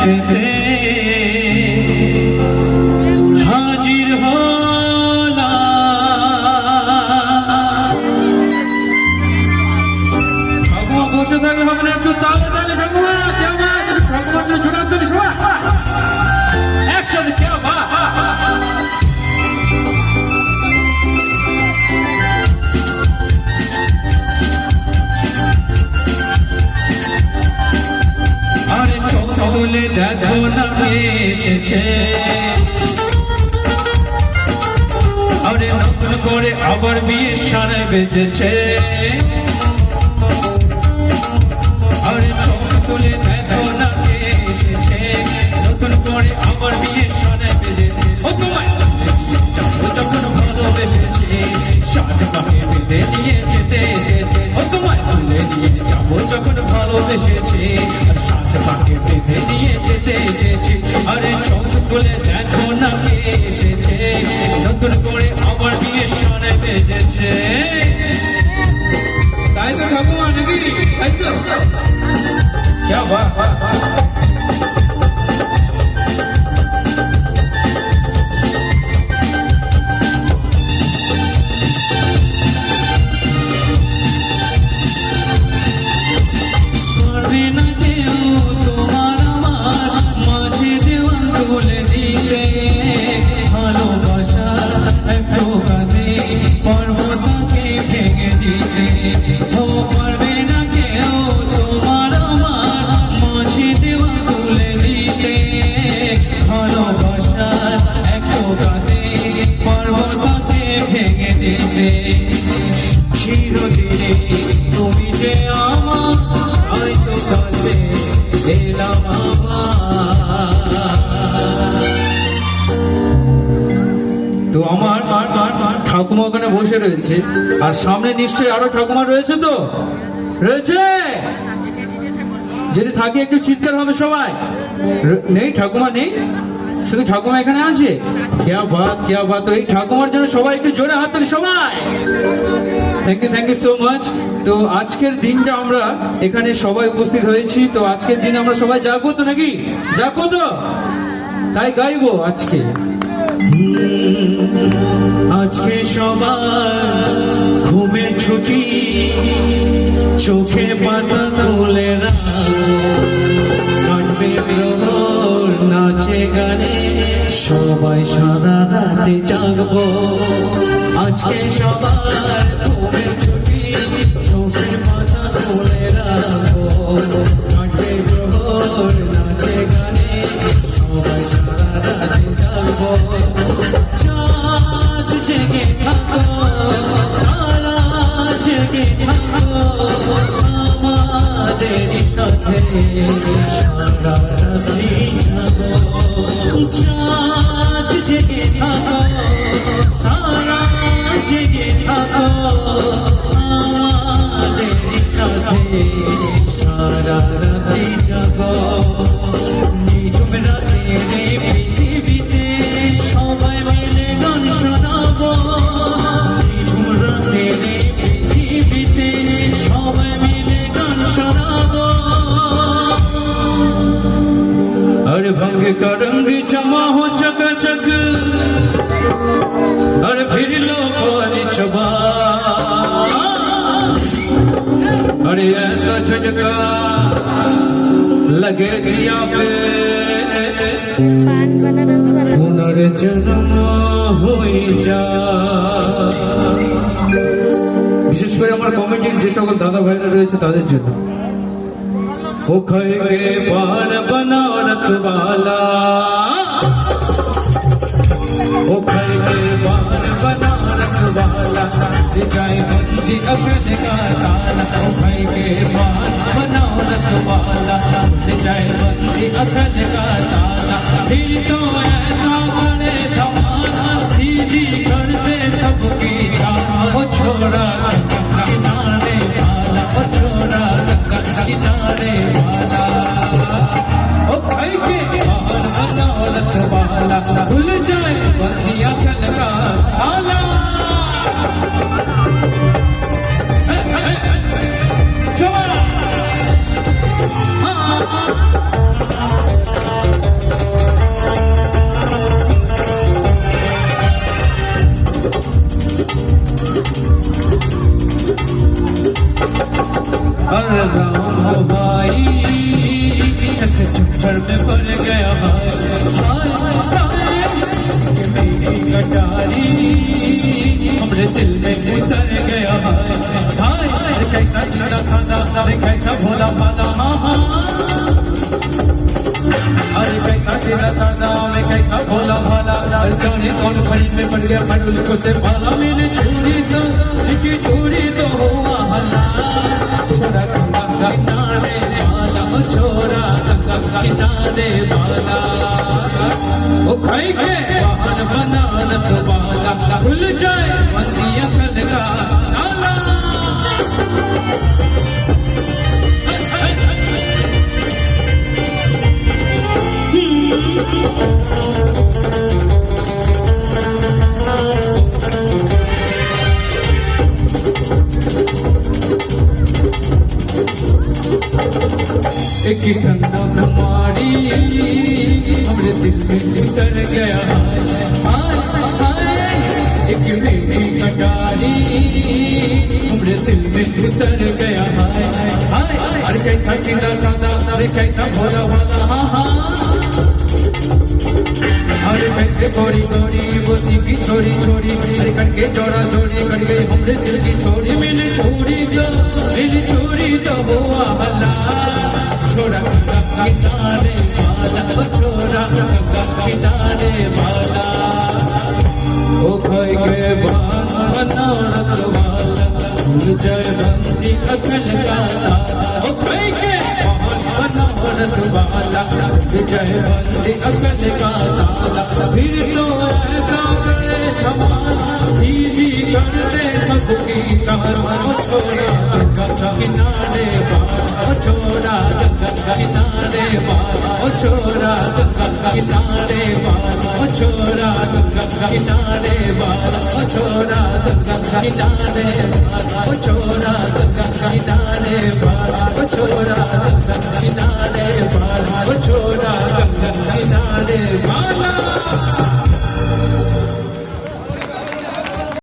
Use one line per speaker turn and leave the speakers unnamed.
পেতে হাজির হলা। ঠাকুমা বসে থাকলে হবে না, একটু তালে তালে ঠাকুমা কেমন ঠাকুমাকে জোড়া তুলি সবাই একসাথে কেমন। বলে দেখো না এসেছে, আরে নতুন করে আবার বিয়ের সানে বেজেছে। আরে চোখ তুলে দেখো না এসেছে, নতুন করে আবার বিয়ের সানে বেজেছে। ও তোমায় যখন ভালোবেসেছে সাথে পাকে বেঁধে নিয়ে যেতে এসেছে। ও তোমায় তুলে নিয়ে যাবো যখন ভালোবেসেছে সাথে পাকে বেঁধে নিয়ে যেতে এসেছে। আরে চোখ খুলে দেখো না কে এসেছে, নতুন করে আবার বিয়ের সানে বেজেছে। তাই তো ঠাকুমা নাকি? তাই তো क्या बात। চিরদিনে তুমি যে আমার হয়তো কাছে এলাম তো আমার ঠাকুমা ওখানে বসে রয়েছে, আর সামনে নিশ্চয়ই আরো ঠাকুমা রয়েছে। তো রয়েছে, যদি থাকে একটু চিৎকার হবে সবাই। নেই ঠাকুমা নেই, শুধু ঠাকুমা এখানে আছে। क्या बात। এই ঠাকুমার জন্য সবাই একটু জোরে হাত তালি সবাই। Thank you so much. তো আজকের দিনটা আমরা এখানে সবাই উপস্থিত হয়েছি, তো আজকের দিন আমরা সবাই জাগবো তো নাকি? জাগবো তো, তাই গাইবো আজকে। আজকে সবার ঘুমের ছুটি, চোখে পাতা তুলে কাটবে প্রহর নাচে গানে, সবাই সারা রাতে জাগবো। আজকে সবার ঘুমের ছুটি, চোখের পাতা তুলে রাখবো, কাটবে প্রহর নাচে গানে, সবাই সারা রাতে জাগবো। চাঁদ জেগে থাকো, তারা জেগে থাকো, আমাদের সাথে সারা রাতে জাগবো। চাঁদ জেগে থাকো, তারা জেগে থাকো, আমাদের সাথে সারা রাতে জাগো। নিঝুম রাতে পৃথিবীতে সবাই মিলে গান শোনাবো, নিঝুম রাতে পৃথিবীতে সবাই মিলে গান শোনাবো। अरे भंग का रंग जमा हो चकाचक, अरे फिर लो पानी चबा, अरे ऐसा झटका लगे जिया पे, पुनर्जन्म हो जा। বিশেষ করে আমার কমিটির যে সকল দাদা ভাইরা রয়েছে তাদের জন্য। वो खाएंगे पान बनारस वाला, वो खाएंगे पान बनारस वाला, जाए बंदी अकल का ताला। वो खाएंगे पान बनारस वाला, जाए बंदी अकल का ताला। फिर तो ऐसा करे धमाना, सीधी करते सबकी चाल। वो छोरा किनारे वाला, वो छोरा किनारे वाला, ओ खाई के बनारस वाला, भूल जाए बंदिया चल का ताला। कर जाऊं भाई ऐसे चक्कर में पड़ गया हाय हाय हाय मेरी कटारी हमरे दिल में उतर गया हाय हाय कैसा सीधा साधा कैसा भोला भाला अरे कैसा सीधा साधा मैं कैसा भोला भाला जाने कौन खड़ी में पड़ गया पड़ुल को से भाला मैंने छोड़ी तो हुआ हला छोड़ा गंगा किनारे वाला छोरा गंगा किनारे वाला वो खाई के वाहन बनाना तो वाला खुल जाए बंदिया कल का ताला एक ठंडा कुमारी हमरे दिल में उतर गया हाय हाय एक मेरी कटारी हमरे दिल में उतर गया हाय हाय अरे कैसा सीधा साधा अरे कैसा भोला भाला अरे कैसे गोरी गोरी बोती की छोरी छोरी अरे करके जोड़ा जोड़ी कर गई हमरे दिल की छोरी मैंने छोड़ी तो हुआ हला छोड़ा गंगा किनारे वाला छोड़ा गंगा किनारे वाला ओ खाई के बनाना वाला जय बंदी अकल का ओ खाई के बनाना वाला जय बंदी अकल का ताला फिर तो ऐसा करे समान सीधी करते सबकी कार छोड़ा गंगा किनारे वाला छोड़ा गंगा किनारे वाला छोड़ा गंगा किनारे वाला छोड़ा गंगा किनारे वाला छोड़ा गंगा किनारे वाला छोड़ा गंगा किनारे वाला छोड़ा गंगा किनारे वाला छोड़ा गंगा किनारे वाला